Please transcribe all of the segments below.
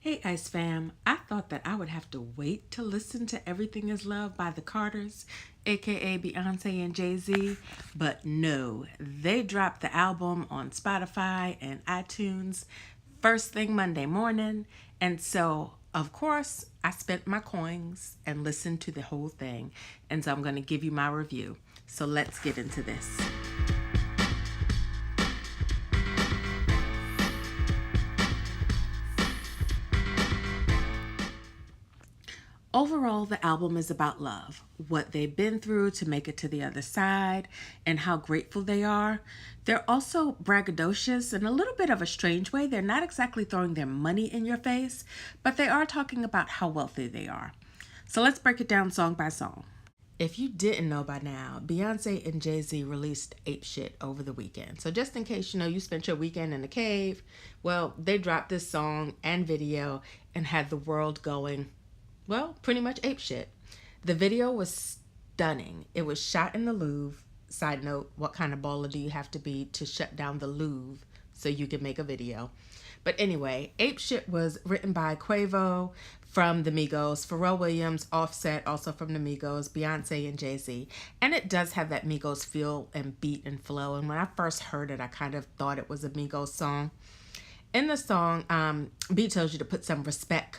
Hey Ice Fam, I thought that I would have to wait to listen to Everything Is Love by the Carters, aka Beyoncé and Jay-Z, but no, they dropped the album on Spotify and iTunes first thing Monday morning, and so of course I spent my coins and listened to the whole thing, and so I'm going to give you my review. So let's get into this. Overall, the album is about love, what they've been through to make it to the other side, and how grateful they are. They're also braggadocious in a little bit of a strange way. They're not exactly throwing their money in your face, but they are talking about how wealthy they are. So let's break it down song by song. If you didn't know by now, Beyonce and Jay-Z released Ape Shit over the weekend. So just in case you spent your weekend in a cave, well, they dropped this song and video and had the world going, well, pretty much ape shit. The video was stunning. It was shot in the Louvre. Side note, what kind of baller do you have to be to shut down the Louvre so you can make a video? But anyway, Ape Shit was written by Quavo from the Migos, Pharrell Williams, Offset, also from the Migos, Beyonce and Jay-Z. And it does have that Migos feel and beat and flow. And when I first heard it, I kind of thought it was a Migos song. In the song, Beat tells you to put some respect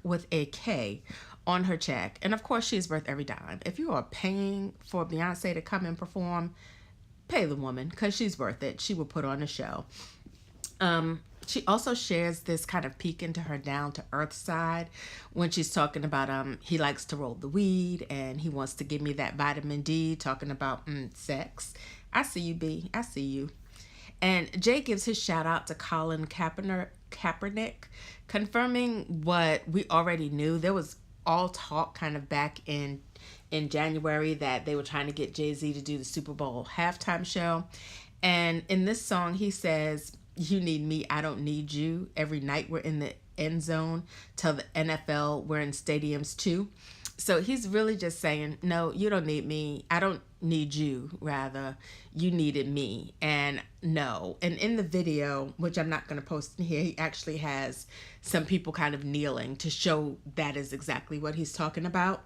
with a K on her check. And of course, she's worth every dime. If you are paying for Beyonce to come and perform, pay the woman because she's worth it. She will put on a show. She also shares this kind of peek into her down to earth side when she's talking about he likes to roll the weed and he wants to give me that vitamin D, talking about sex. I see you, B. I see you. And Jay gives his shout out to Colin Kaepernick, confirming what we already knew. There was all talk kind of back in January that they were trying to get Jay-Z to do the Super Bowl halftime show. And in this song, he says, "You need me, I don't need you. Every night we're in the end zone. Tell the NFL we're in stadiums too." So he's really just saying, no, you don't need me. I don't need you, rather. You needed me. And no. And in the video, which I'm not going to post in here, he actually has some people kind of kneeling to show that is exactly what he's talking about.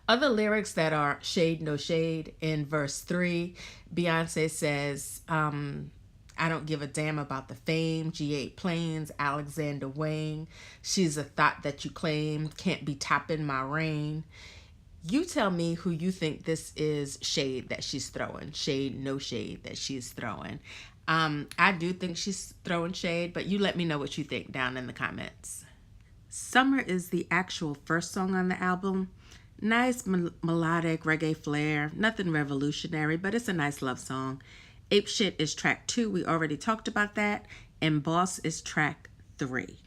Other lyrics that are shade, no shade. In verse 3, Beyonce says, I don't give a damn about the fame, G8 planes, Alexander Wang. She's a thought that you claim, can't be topping my reign. You tell me who you think this is shade that she's throwing. Shade, no shade that she's throwing. I do think she's throwing shade, but you let me know what you think down in the comments. Summer is the actual first song on the album. Nice melodic reggae flair, nothing revolutionary, but it's a nice love song. Ape Shit is track 2. We already talked about that. And Boss is track 3.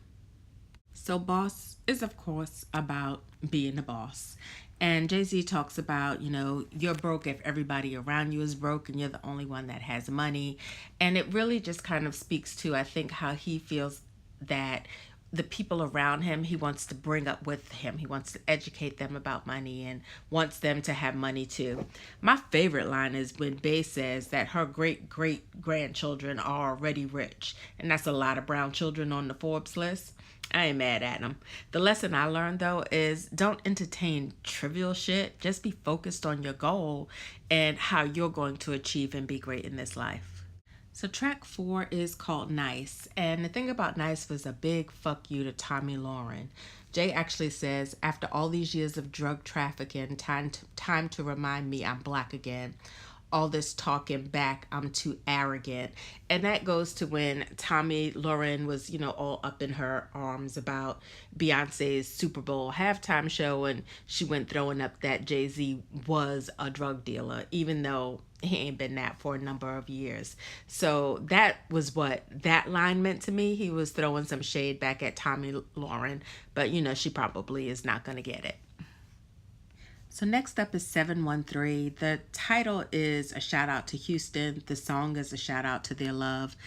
So Boss is, of course, about being a boss. And Jay-Z talks about, you're broke if everybody around you is broke and you're the only one that has money. And it really just kind of speaks to, I think, how he feels that the people around him, he wants to bring up with him. He wants to educate them about money and wants them to have money too. My favorite line is when Bey says that her great-great-grandchildren are already rich. And that's a lot of brown children on the Forbes list. I ain't mad at him. The lesson I learned, though, is don't entertain trivial shit. Just be focused on your goal and how you're going to achieve and be great in this life. So track 4 is called Nice. And the thing about Nice was a big fuck you to Tomi Lahren. Jay actually says, after all these years of drug trafficking, time to remind me I'm black again. All this talking back, I'm too arrogant. And that goes to when Tomi Lahren was, all up in her arms about Beyonce's Super Bowl halftime show. And she went throwing up that Jay-Z was a drug dealer, even though he ain't been that for a number of years. So that was what that line meant to me. He was throwing some shade back at Tomi Lahren. But, she probably is not going to get it. So next up is 713. The title is a shout out to Houston. The song is a shout out to their love.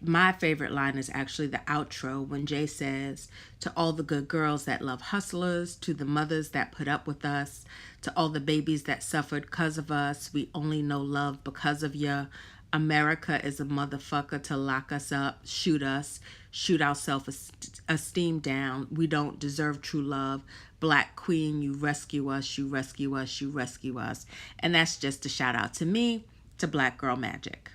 My favorite line is actually the outro when Jay says, "To all the good girls that love hustlers, to the mothers that put up with us, to all the babies that suffered because of us, we only know love because of ya. America is a motherfucker to lock us up, shoot our self-esteem down. We don't deserve true love. Black queen, you rescue us, you rescue us, you rescue us. And that's just a shout out to me, to Black Girl Magic.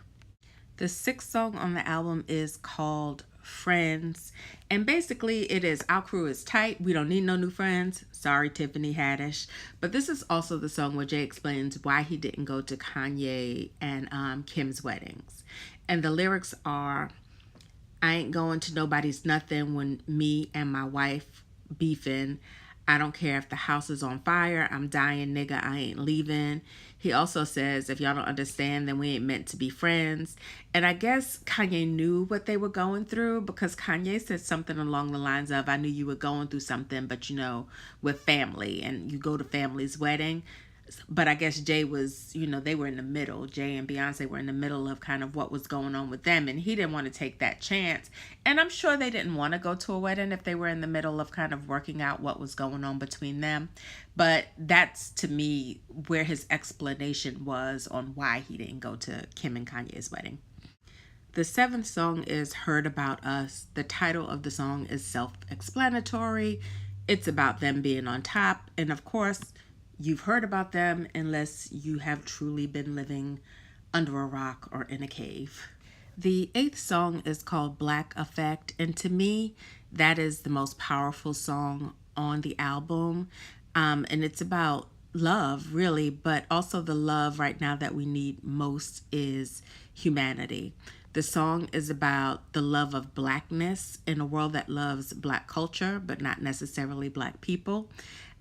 The sixth song on the album is called Friends. And basically it is, our crew is tight. We don't need no new friends. Sorry, Tiffany Haddish. But this is also the song where Jay explains why he didn't go to Kanye and Kim's weddings. And the lyrics are, I ain't going to nobody's nothing when me and my wife beefing. I don't care if the house is on fire. I'm dying, nigga. I ain't leaving. He also says, if y'all don't understand, then we ain't meant to be friends. And I guess Kanye knew what they were going through, because Kanye said something along the lines of, I knew you were going through something, but you know, with family, and you go to family's wedding. But I guess Jay was, you know, they were in the middle. Jay and Beyonce were in the middle of kind of what was going on with them. And he didn't want to take that chance. And I'm sure they didn't want to go to a wedding if they were in the middle of kind of working out what was going on between them. But that's, to me, where his explanation was on why he didn't go to Kim and Kanye's wedding. The seventh song is Heard About Us. The title of the song is self-explanatory. It's about them being on top. And of course, you've heard about them unless you have truly been living under a rock or in a cave. The eighth song is called Black Effect, and to me, that is the most powerful song on the album. And it's about love, really, but also the love right now that we need most is humanity. The song is about the love of Blackness in a world that loves Black culture, but not necessarily Black people.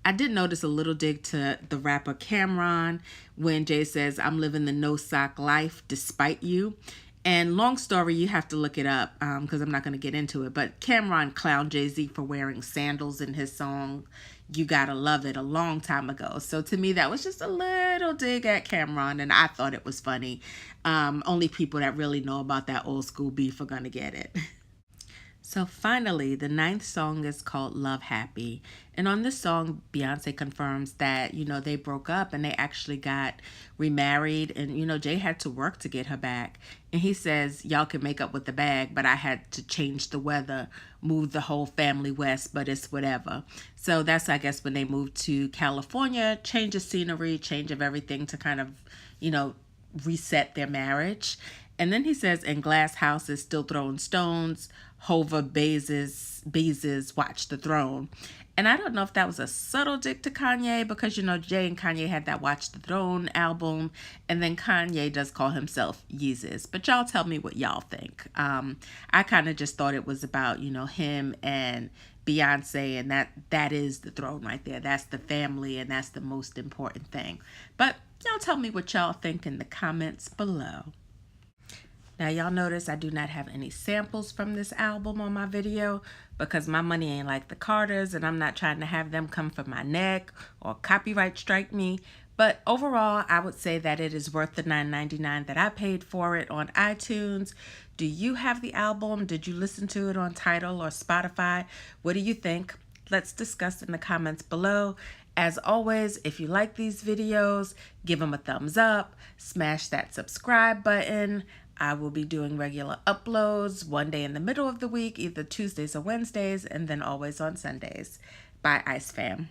I did notice a little dig to the rapper Cameron when Jay says, I'm living the no sock life despite you. And long story, you have to look it up because I'm not going to get into it. But Cameron clowned Jay-Z for wearing sandals in his song, You Gotta Love It, a long time ago. So to me, that was just a little dig at Cameron, and I thought it was funny. Only people that really know about that old school beef are going to get it. So finally, the ninth song is called Love Happy. And on this song, Beyonce confirms that, you know, they broke up and they actually got remarried. And, you know, Jay had to work to get her back. And he says, y'all can make up with the bag, but I had to change the weather, move the whole family west, but it's whatever. So that's, I guess, when they moved to California, change of scenery, change of everything to kind of, you know, reset their marriage. And then he says, in glass houses still throwing stones, Hova Bezos watch the throne. And I don't know if that was a subtle dig to Kanye, because, you know, Jay and Kanye had that Watch the Throne album. And then Kanye does call himself Yeezus. But y'all tell me what y'all think. I kind of just thought it was about, you know, him and Beyonce, and that is the throne right there. That's the family, and that's the most important thing. But y'all tell me what y'all think in the comments below. Now, y'all notice I do not have any samples from this album on my video because my money ain't like the Carters, and I'm not trying to have them come for my neck or copyright strike me. But overall, I would say that it is worth the $9.99 that I paid for it on iTunes. Do you have the album? Did you listen to it on Tidal or Spotify? What do you think? Let's discuss in the comments below. As always, if you like these videos, give them a thumbs up, smash that subscribe button. I will be doing regular uploads one day in the middle of the week, either Tuesdays or Wednesdays, and then always on Sundays. Bye, Ice Fam.